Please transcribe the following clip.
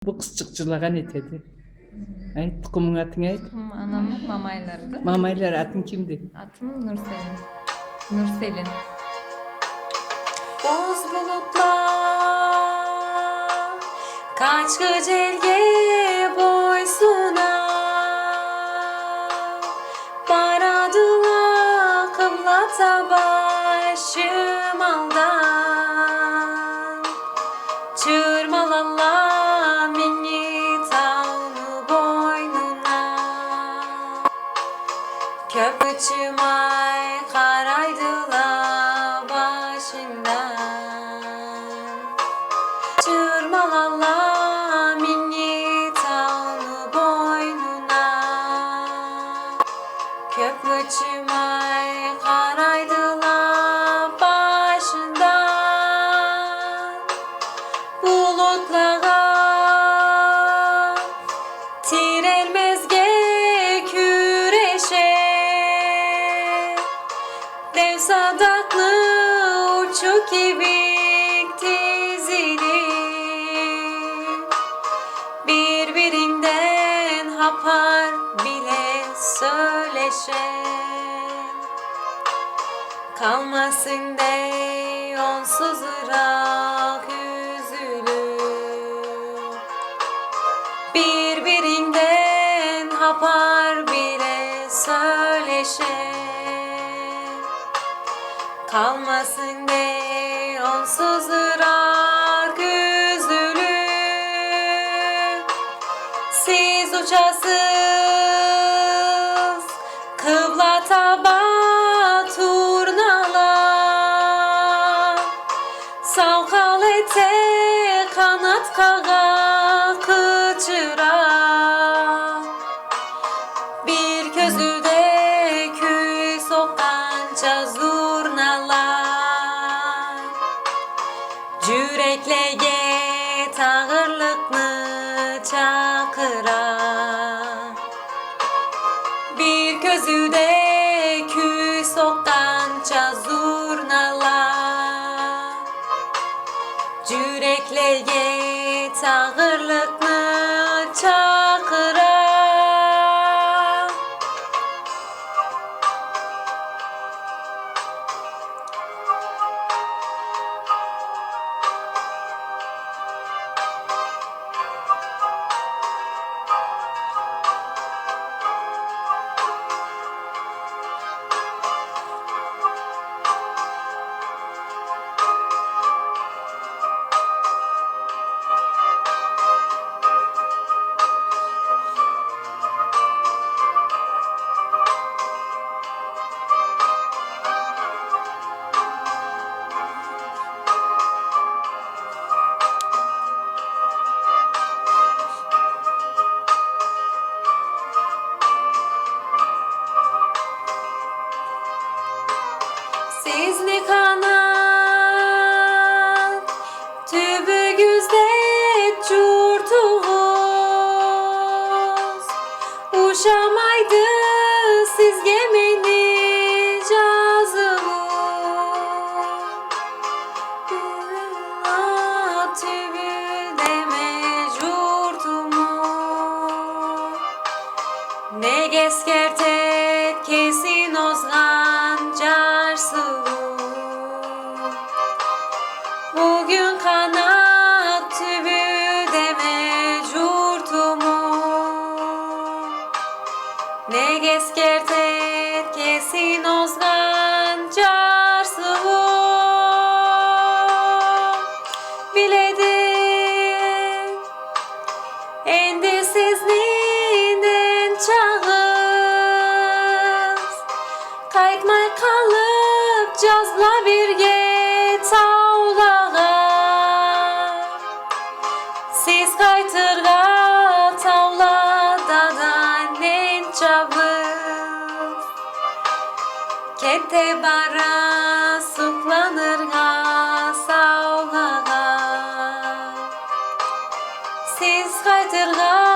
Bu kızçıkçılagan etedi. Ayt, tukumun atını ayt. Anamın mamaylarıdır. Mamaylar atın kimdi? Atım Nurselin. Nurselin. Boz bulutlar kaç gölge boysuna baradılar kıblata başım aldan çırmalala minni tavnu boynuna köpüçüm ay karaydılar başından çırmalala minni tavnu boynuna köpüçüm ay karaydılar başından bulutlara tirelmezge küreşe dev sadaklı uçuk ibik dizili birbirinden hapar bile söyleşe kalmasın de onsuz ırak üzülür birbirinden hapar bile söyleşe kalmasın de onsuz ırak üzülür siz uçasız kıblata baturnala savkalete kanat kaga kıçıra bir közüde küy sokanca zurnalar Cüreklege tağırlıklı çakıra bir közüde küy sokanca zurnalar Cüreklege tağırlıklı çakıra Sizli kanat tübü güzde çurtuğuz uşamaydı siz gemini cazılı tübü deme curtumu ne geskertet kesin ozgan carsılı bugün kanat tübü deme curtumu ne geskertet kesin ozgan carsılı biledim endisizliğinden çağız kayıtmay kalıp cazla birge tavlağa siz kaytırga tavladadan en çabuk kete bara suklanırga savlağa siz kaytırga